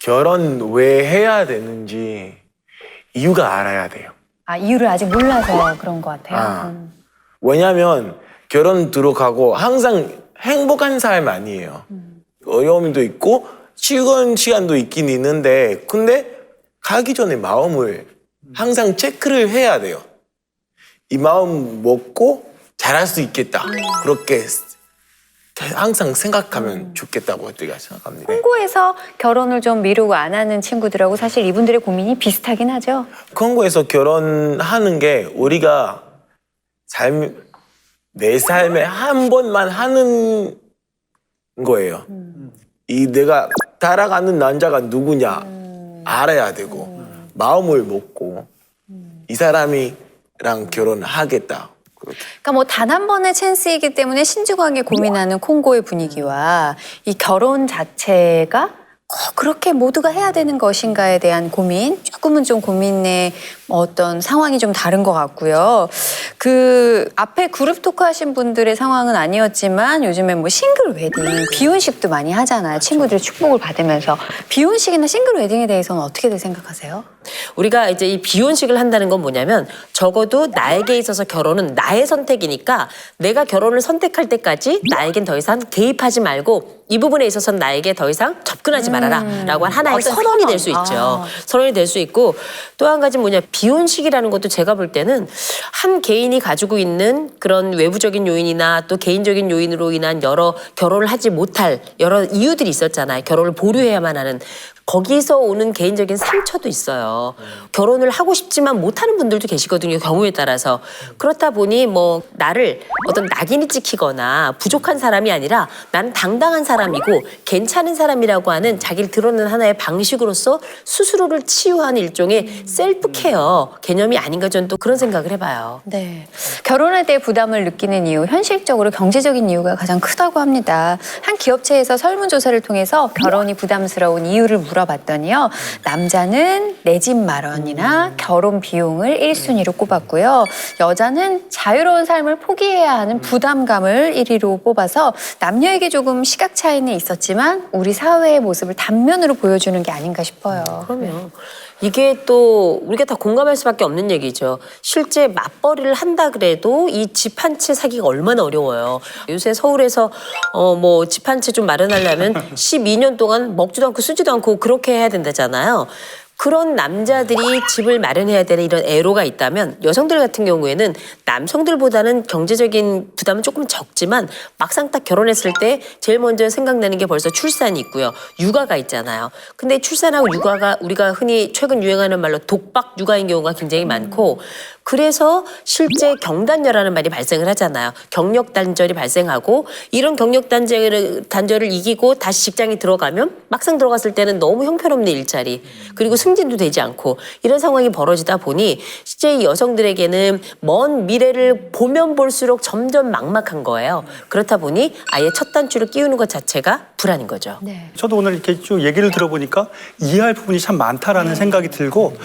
결혼 왜 해야 되는지 이유가 알아야 돼요. 아, 이유를 아직 몰라서 그런 것 같아요. 왜냐면 결혼 들어가고 항상 행복한 삶 아니에요. 어려움도 있고 쉬운 시간도 있긴 있는데 근데 가기 전에 마음을 항상 체크를 해야 돼요. 이 마음 먹고 잘할 수 있겠다. 그렇게 항상 생각하면 좋겠다고 제가 생각합니다. 콩고에서 결혼을 좀 미루고 안 하는 친구들하고 사실 이분들의 고민이 비슷하긴 하죠. 콩고에서 결혼하는 게 우리가 내 삶에 한 번만 하는 거예요. 이 내가 따라가는 남자가 누구냐 알아야 되고 마음을 먹고 이 사람이랑 결혼하겠다. 그러니까 뭐 단 한 번의 찬스이기 때문에 신중하게 고민하는 콩고의 분위기와 이 결혼 자체가 꼭 그렇게 모두가 해야 되는 것인가에 대한 고민, 조금은 좀 고민의 어떤 상황이 좀 다른 것 같고요. 그 앞에 그룹 토크 하신 분들의 상황은 아니었지만 요즘에 뭐 싱글 웨딩, 비혼식도 많이 하잖아요. 친구들의 축복을 받으면서. 비혼식이나 싱글 웨딩에 대해서는 어떻게들 생각하세요? 우리가 이제 이 비혼식을 한다는 건 뭐냐면 적어도 나에게 있어서 결혼은 나의 선택이니까 내가 결혼을 선택할 때까지 나에겐 더 이상 개입하지 말고 이 부분에 있어서는 나에게 더 이상 접근하지 말아라 라고 하나의 선언이 될 수 있죠. 선언이 될 수 있고 또 한 가지 뭐냐 비혼식이라는 것도 제가 볼 때는 한 개인이 가지고 있는 그런 외부적인 요인이나 또 개인적인 요인으로 인한 여러 결혼을 하지 못할 여러 이유들이 있었잖아요. 결혼을 보류해야만 하는. 거기서 오는 개인적인 상처도 있어요. 결혼을 하고 싶지만 못하는 분들도 계시거든요. 경우에 따라서. 그렇다 보니 뭐 나를 어떤 낙인이 찍히거나 부족한 사람이 아니라 나는 당당한 사람이고 괜찮은 사람이라고 하는 자기를 드러내는 하나의 방식으로서 스스로를 치유하는 일종의 셀프 케어 개념이 아닌가 저는 또 그런 생각을 해봐요. 네. 결혼에 대해 부담을 느끼는 이유, 현실적으로 경제적인 이유가 가장 크다고 합니다. 한 기업체에서 설문조사를 통해서 결혼이 부담스러운 이유를 물어봤더니요. 남자는 내 집 마련이나 결혼 비용을 1순위로 꼽았고요. 여자는 자유로운 삶을 포기해야 하는 부담감을 1위로 뽑아서 남녀에게 조금 시각 차이는 있었지만 우리 사회의 모습을 단면으로 보여주는 게 아닌가 싶어요. 그럼요. 이게 또 우리가 다 공감할 수밖에 없는 얘기죠. 실제 맞벌이를 한다 그래도 이 집 한 채 사기가 얼마나 어려워요. 요새 서울에서 뭐 집 한 채 좀 마련하려면 12년 동안 먹지도 않고 쓰지도 않고 그렇게 해야 된다잖아요. 그런 남자들이 집을 마련해야 되는 이런 애로가 있다면 여성들 같은 경우에는 남성들보다는 경제적인 부담은 조금 적지만 막상 딱 결혼했을 때 제일 먼저 생각나는 게 벌써 출산이 있고요. 육아가 있잖아요. 근데 출산하고 육아가 우리가 흔히 최근 유행하는 말로 독박 육아인 경우가 굉장히 많고 그래서 실제 경단녀라는 말이 발생을 하잖아요. 경력 단절이 발생하고 이런 경력 단절을 이기고 다시 직장에 들어가면 막상 들어갔을 때는 너무 형편없는 일자리 그리고 승진도 되지 않고 이런 상황이 벌어지다 보니 실제 이 여성들에게는 먼 미래를 보면 볼수록 점점 막막한 거예요. 그렇다 보니 아예 첫 단추를 끼우는 것 자체가 불안인 거죠. 네. 저도 오늘 이렇게 쭉 얘기를 들어보니까 이해할 부분이 참 많다라는 생각이 들고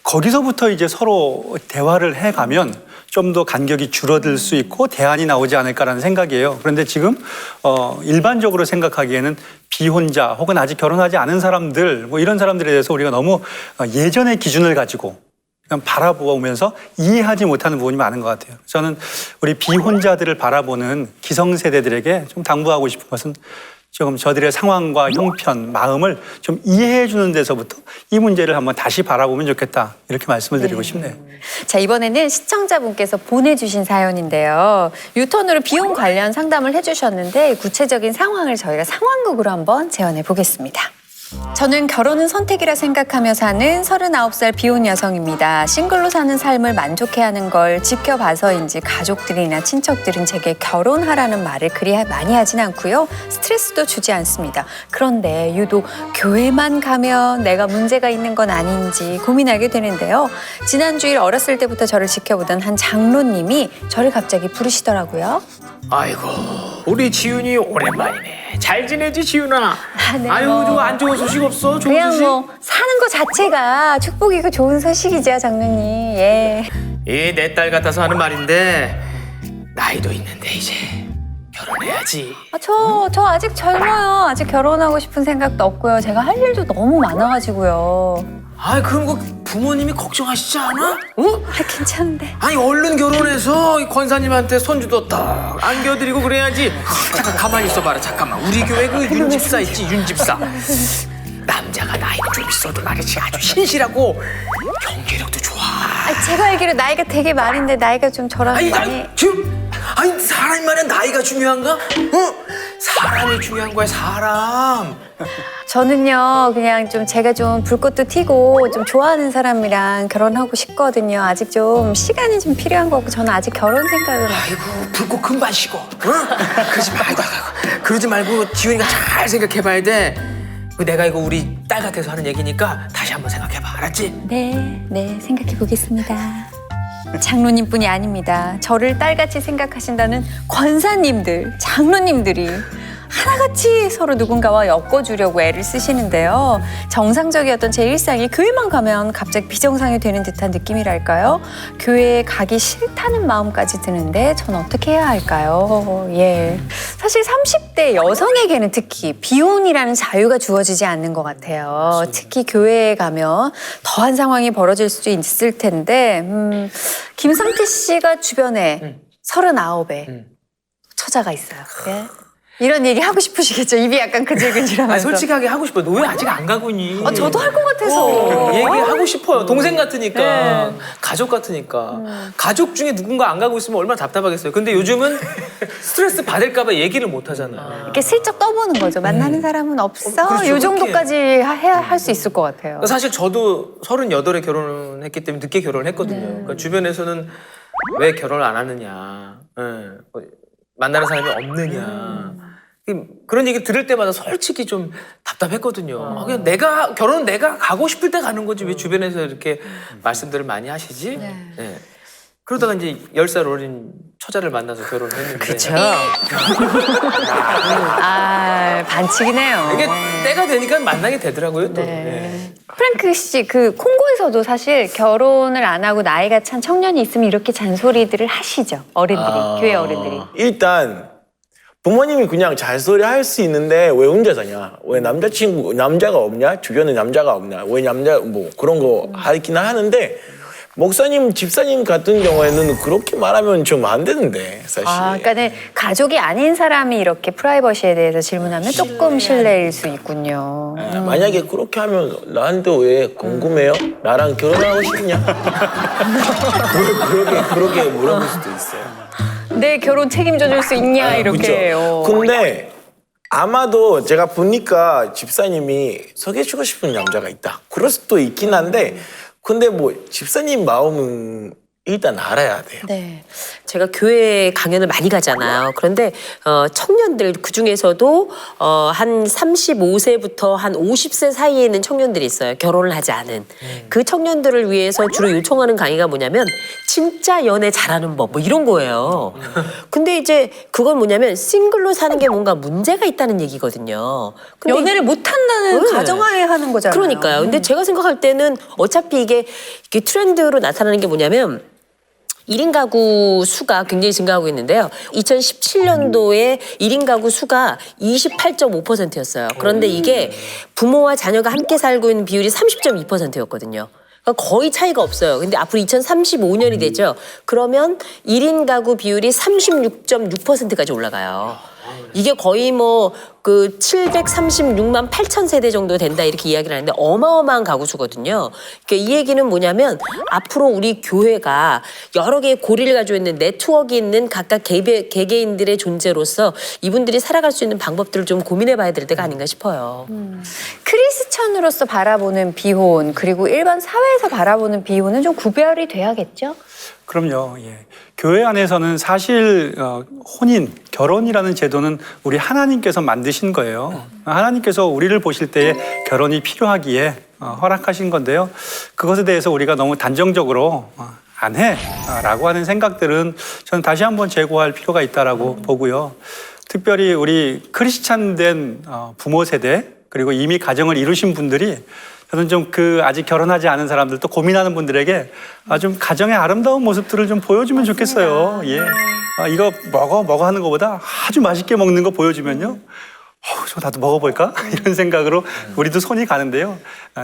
거기서부터 이제 서로 대화를 해가면 좀 더 간격이 줄어들 수 있고 대안이 나오지 않을까라는 생각이에요. 그런데 지금 일반적으로 생각하기에는 비혼자 혹은 아직 결혼하지 않은 사람들 뭐 이런 사람들에 대해서 우리가 너무 예전의 기준을 가지고 그냥 바라보면서 이해하지 못하는 부분이 많은 것 같아요. 저는 우리 비혼자들을 바라보는 기성세대들에게 좀 당부하고 싶은 것은 조금 저들의 상황과 형편, 마음을 좀 이해해 주는 데서부터 이 문제를 한번 다시 바라보면 좋겠다. 이렇게 말씀을 드리고 싶네요. 자, 이번에는 시청자분께서 보내주신 사연인데요. 유턴으로 비용 관련 상담을 해주셨는데 구체적인 상황을 저희가 상황극으로 한번 재현해 보겠습니다. 저는 결혼은 선택이라 생각하며 사는 39살 비혼 여성입니다. 싱글로 사는 삶을 만족해하는 걸 지켜봐서인지 가족들이나 친척들은 제게 결혼하라는 말을 그리 많이 하진 않고요. 스트레스도 주지 않습니다. 그런데 유독 교회만 가면 내가 문제가 있는 건 아닌지 고민하게 되는데요. 지난 주일 어렸을 때부터 저를 지켜보던 한 장로님이 저를 갑자기 부르시더라고요. 아이고 우리 지윤이 오랜만이네. 잘 지내지 지윤아? 네, 아유 뭐. 저 안 좋은 소식 없어? 좋은 그냥 소식? 뭐 사는 거 자체가 축복이고 좋은 소식이죠, 장로님. 예. 이 내 딸 같아서 하는 말인데 나이도 있는데 이제 결혼해야지. 저 아직 젊어요. 아직 결혼하고 싶은 생각도 없고요. 제가 할 일도 너무 많아가지고요. 아, 그럼 그 부모님이 걱정하시지 않아? 어? 괜찮은데. 아니 얼른 결혼해서 이 권사님한테 손주도 딱 안겨드리고 그래야지. 잠깐 가만히 있어봐라. 잠깐만. 우리 교회 그 윤집사 있지, 윤집사. 남자가 나이가 좀 있어도 말이지 아주 신실하고 경제력도 좋아. 제가 알기로 나이가 되게 많은데 나이가 좀 저랑 아니, 많이. 아니 사람이 말이야 나이가 중요한가? 사람이 중요한 거야, 사람. 저는요 그냥 좀 제가 좀 불꽃도 튀고 좀 좋아하는 사람이랑 결혼하고 싶거든요. 아직 좀 시간이 좀 필요한 거고 저는 아직 결혼 생각을. 아이고 불꽃 금방 식어. 그러지 말고 지훈이가 잘 생각해봐야 돼. 내가 이거 우리 딸 같아서 하는 얘기니까 다시 한번 생각해봐, 알았지? 네, 생각해 보겠습니다. 장로님뿐이 아닙니다. 저를 딸같이 생각하신다는 권사님들, 장로님들이 하나같이 서로 누군가와 엮어주려고 애를 쓰시는데요. 정상적이었던 제 일상이 교회만 가면 갑자기 비정상이 되는 듯한 느낌이랄까요? 교회에 가기 싫다는 마음까지 드는데 전 어떻게 해야 할까요? 예. 사실 30대 여성에게는 특히 비혼이라는 자유가 주어지지 않는 것 같아요. 특히 교회에 가면 더한 상황이 벌어질 수도 있을 텐데 김성태 씨가 주변에 39에 처자가 있어요. 예? 이런 얘기 하고 싶으시겠죠? 입이 약간 근질근질하면서. 아니, 솔직하게 하고 싶어. 너 왜 아직 안 가고 있니? 저도 할 것 같아서. 얘기하고 싶어요. 동생 같으니까. 네. 가족 같으니까. 가족 중에 누군가 안 가고 있으면 얼마나 답답하겠어요. 근데 요즘은 스트레스 받을까 봐 얘기를 못 하잖아요. 이렇게 슬쩍 떠보는 거죠. 만나는 사람은 없어? 그렇죠. 이 정도까지 해야 할 수 있을 것 같아요. 사실 저도 38에 결혼했기 때문에 늦게 결혼을 했거든요. 그러니까 주변에서는 왜 결혼을 안 하느냐. 만나는 사람이 없느냐. 그런 얘기 들을 때마다 솔직히 좀 답답했거든요. 그냥 결혼은 내가 가고 싶을 때 가는 거지 왜 주변에서 이렇게 말씀들을 많이 하시지? 네. 그러다가 이제 10살 어린 처자를 만나서 결혼을 했는데. 그렇죠. 반칙이네요. 이게 때가 되니까 만나게 되더라고요, 또. 네. 프랭크 씨, 그 콩고에서도 사실 결혼을 안 하고 나이가 찬 청년이 있으면 이렇게 잔소리들을 하시죠. 어른들이, 교회 어른들이. 일단 부모님이 그냥 잔소리 할 수 있는데 왜 혼자 사냐? 왜 남자가 없냐? 주변에 남자가 없냐? 왜 뭐 그런 거 하긴 하는데 목사님, 집사님 같은 경우에는 그렇게 말하면 좀 안 되는데 사실. 그러니까는 가족이 아닌 사람이 이렇게 프라이버시에 대해서 질문하면 조금 실례일 수 있군요. 만약에 그렇게 하면 나한테 왜 궁금해요? 나랑 결혼하고 싶냐? 그렇게 물어볼 수도 있어요. 내 결혼 책임져 줄 수 있냐 이렇게. 그렇죠. 근데 아마도 제가 보니까 집사님이 소개해주고 싶은 남자가 있다. 그럴 수도 있긴 한데 근데 뭐 집사님 마음은 일단 알아야 돼요. 네. 제가 교회 강연을 많이 가잖아요. 그런데 청년들 그중에서도 한 35세부터 한 50세 사이에 있는 청년들이 있어요. 결혼을 하지 않은. 그 청년들을 위해서 주로 요청하는 강의가 뭐냐면 진짜 연애 잘하는 법 뭐 이런 거예요. 근데 이제 그건 뭐냐면 싱글로 사는 게 뭔가 문제가 있다는 얘기거든요. 근데 연애를 못 한다는 가정하에 하는 거잖아요. 그러니까요. 근데 제가 생각할 때는 어차피 이게 트렌드로 나타나는 게 뭐냐면 1인 가구 수가 굉장히 증가하고 있는데요. 2017년도에 1인 가구 수가 28.5%였어요. 그런데 이게 부모와 자녀가 함께 살고 있는 비율이 30.2%였거든요. 그러니까 거의 차이가 없어요. 근데 앞으로 2035년이 되죠. 그러면 1인 가구 비율이 36.6%까지 올라가요. 이게 거의 뭐 그 736만 8천 세대 정도 된다 이렇게 이야기를 하는데 어마어마한 가구 수거든요. 그러니까 이 얘기는 뭐냐면 앞으로 우리 교회가 여러 개의 고리를 가지고 있는 네트워크 있는 각각 개개인들의 존재로서 이분들이 살아갈 수 있는 방법들을 좀 고민해 봐야 될 때가 아닌가 싶어요. 크리스천으로서 바라보는 비혼 그리고 일반 사회에서 바라보는 비혼은 좀 구별이 돼야겠죠? 그럼요. 예. 교회 안에서는 사실 혼인, 결혼이라는 제도는 우리 하나님께서 만드신 거예요. 하나님께서 우리를 보실 때에 결혼이 필요하기에 허락하신 건데요. 그것에 대해서 우리가 너무 단정적으로 안 해 라고 하는 생각들은 저는 다시 한번 재고할 필요가 있다라고 보고요. 특별히 우리 크리스찬 된 부모 세대 그리고 이미 가정을 이루신 분들이 저는 좀 그 아직 결혼하지 않은 사람들 또 고민하는 분들에게 좀 가정의 아름다운 모습들을 좀 보여주면 좋겠어요. 예. 이거 먹어 하는 것보다 아주 맛있게 먹는 거 보여주면요. 좀 나도 먹어볼까? 이런 생각으로 우리도 손이 가는데요.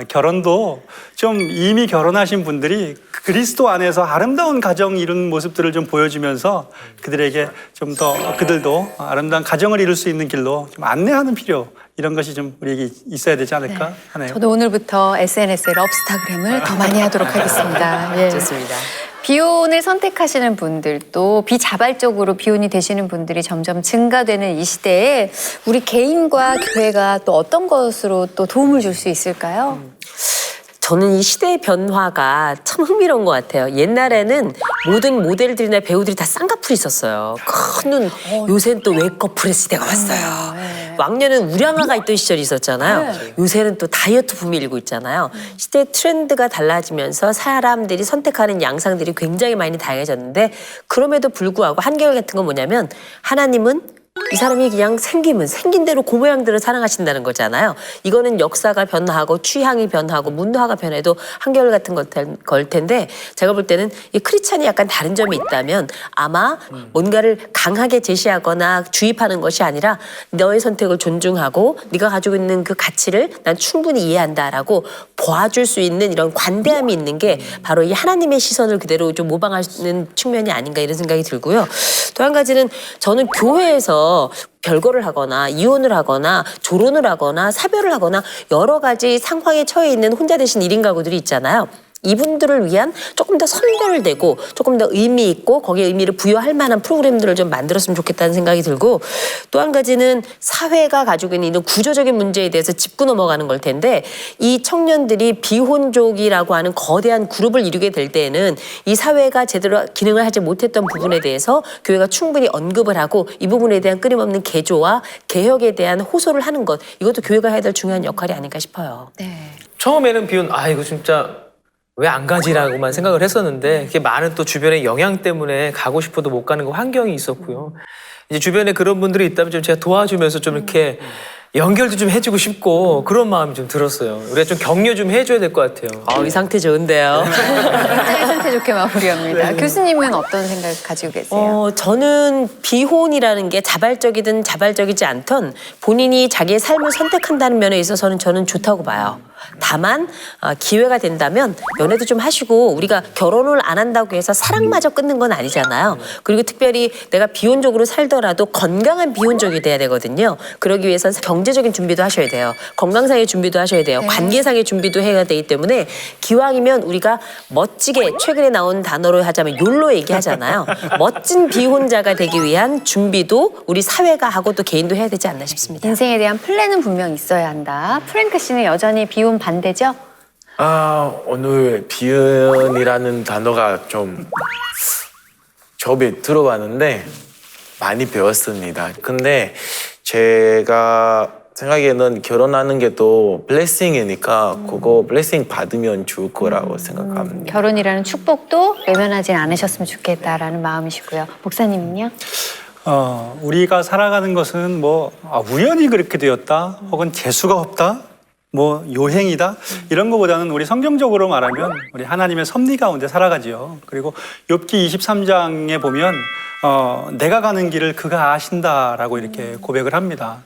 결혼도 좀 이미 결혼하신 분들이 그리스도 안에서 아름다운 가정 이룬 모습들을 좀 보여주면서 그들에게 좀 더 그들도 아름다운 가정을 이룰 수 있는 길로 좀 안내하는 필요, 이런 것이 좀 우리에게 있어야 되지 않을까 하네요. 저도 오늘부터 SNS에 럽스타그램을 더 많이 하도록 하겠습니다. 예. 좋습니다. 비혼을 선택하시는 분들도 비자발적으로 비혼이 되시는 분들이 점점 증가되는 이 시대에 우리 개인과 교회가 또 어떤 것으로 또 도움을 줄 수 있을까요? 저는 이 시대의 변화가 참 흥미로운 것 같아요. 옛날에는 모든 모델들이나 배우들이 다 쌍꺼풀이 있었어요. 큰 눈. 요새는 또 외꺼풀의 시대가 왔어요. 왕년은 우량아가 있던 시절이 있었잖아요. 요새는 또 다이어트 붐이 일고 있잖아요. 시대 트렌드가 달라지면서 사람들이 선택하는 양상들이 굉장히 많이 다양해졌는데, 그럼에도 불구하고 한결 같은 건 뭐냐면, 하나님은 이 사람이 그냥 생기면 생긴 대로 그 모양대로 사랑하신다는 거잖아요. 이거는 역사가 변화하고 취향이 변하고 문화가 변해도 한결같은 걸 텐데, 제가 볼 때는 이 크리스찬이 약간 다른 점이 있다면 아마 뭔가를 강하게 제시하거나 주입하는 것이 아니라 너의 선택을 존중하고 네가 가지고 있는 그 가치를 난 충분히 이해한다라고 봐줄 수 있는 이런 관대함이 있는 게 바로 이 하나님의 시선을 그대로 좀 모방하는 측면이 아닌가, 이런 생각이 들고요. 또 한 가지는 저는 교회에서 별거를 하거나 이혼을 하거나 조론을 하거나 사별을 하거나 여러 가지 상황에 처해 있는 혼자 되신 1인 가구들이 있잖아요. 이분들을 위한 조금 더 선별되고 조금 더 의미 있고 거기에 의미를 부여할 만한 프로그램들을 좀 만들었으면 좋겠다는 생각이 들고, 또 한 가지는 사회가 가지고 있는 이런 구조적인 문제에 대해서 짚고 넘어가는 걸 텐데, 이 청년들이 비혼족이라고 하는 거대한 그룹을 이루게 될 때에는 이 사회가 제대로 기능을 하지 못했던 부분에 대해서 교회가 충분히 언급을 하고 이 부분에 대한 끊임없는 개조와 개혁에 대한 호소를 하는 것, 이것도 교회가 해야 될 중요한 역할이 아닌가 싶어요. 네. 처음에는 비혼 이거 진짜 왜 안 가지라고만 생각을 했었는데, 그게 많은 또 주변의 영향 때문에 가고 싶어도 못 가는 그 환경이 있었고요. 이제 주변에 그런 분들이 있다면 좀 제가 도와주면서 좀 이렇게 연결도 좀 해주고 싶고 그런 마음이 좀 들었어요. 우리가 좀 격려 좀 해줘야 될 것 같아요. 이 상태 좋은데요. 굉장히 상태 좋게 마무리합니다. 교수님은 어떤 생각 가지고 계세요? 저는 비혼이라는 게 자발적이든 자발적이지 않든 본인이 자기의 삶을 선택한다는 면에 있어서는 저는 좋다고 봐요. 다만 기회가 된다면 연애도 좀 하시고, 우리가 결혼을 안 한다고 해서 사랑마저 끊는 건 아니잖아요. 그리고 특별히 내가 비혼족으로 살더라도 건강한 비혼족이 돼야 되거든요. 그러기 위해서는 경제적인 준비도 하셔야 돼요. 건강상의 준비도 하셔야 돼요. 관계상의 준비도 해야 되기 때문에 기왕이면 우리가 멋지게, 최근에 나온 단어로 하자면 욜로 얘기하잖아요. 멋진 비혼자가 되기 위한 준비도 우리 사회가 하고 또 개인도 해야 되지 않나 싶습니다. 인생에 대한 플랜은 분명 있어야 한다. 프랭크 씨는 여전히 비혼 반대죠? 오늘 비혼이라는 단어가 좀 처음에 들어봤는데 많이 배웠습니다. 근데 제가 생각에는 결혼하는 게 또 블레싱이니까 그거 블레싱 받으면 좋을 거라고 생각합니다. 결혼이라는 축복도 외면하지 않으셨으면 좋겠다라는 마음이시고요. 목사님은요? 우리가 살아가는 것은 우연히 그렇게 되었다, 혹은 재수가 없다, 요행이다, 이런 것보다는 우리 성경적으로 말하면 우리 하나님의 섭리 가운데 살아가지요. 그리고 욥기 23장에 보면 내가 가는 길을 그가 아신다라고 이렇게 고백을 합니다.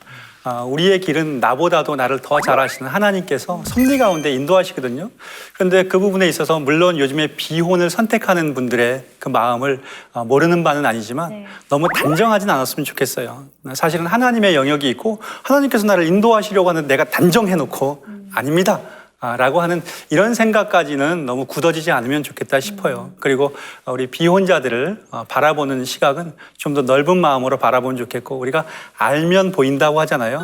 우리의 길은 나보다도 나를 더 잘 아시는 하나님께서 섭리 가운데 인도하시거든요. 그런데 그 부분에 있어서 물론 요즘에 비혼을 선택하는 분들의 그 마음을 모르는 바는 아니지만 너무 단정하진 않았으면 좋겠어요. 사실은 하나님의 영역이 있고 하나님께서 나를 인도하시려고 하는 내가 단정해놓고 아닙니다 라고 하는 이런 생각까지는 너무 굳어지지 않으면 좋겠다 싶어요. 그리고 우리 비혼자들을 바라보는 시각은 좀 더 넓은 마음으로 바라보면 좋겠고, 우리가 알면 보인다고 하잖아요.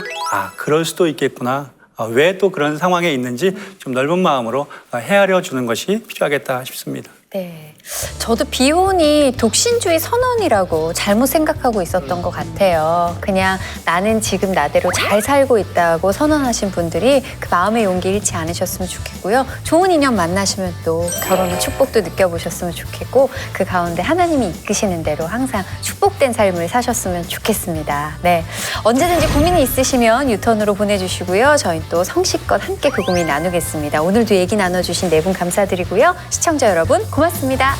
그럴 수도 있겠구나, 왜 또 그런 상황에 있는지 좀 넓은 마음으로 헤아려 주는 것이 필요하겠다 싶습니다. 네. 저도 비혼이 독신주의 선언이라고 잘못 생각하고 있었던 것 같아요. 그냥 나는 지금 나대로 잘 살고 있다고 선언하신 분들이 그 마음의 용기 잃지 않으셨으면 좋겠고요. 좋은 인연 만나시면 또 결혼의 축복도 느껴보셨으면 좋겠고 그 가운데 하나님이 이끄시는 대로 항상 축복된 삶을 사셨으면 좋겠습니다. 네. 언제든지 고민이 있으시면 유턴으로 보내주시고요. 저희 또 성실껏 함께 그 고민 나누겠습니다. 오늘도 얘기 나눠주신 네 분 감사드리고요. 시청자 여러분 고맙습니다.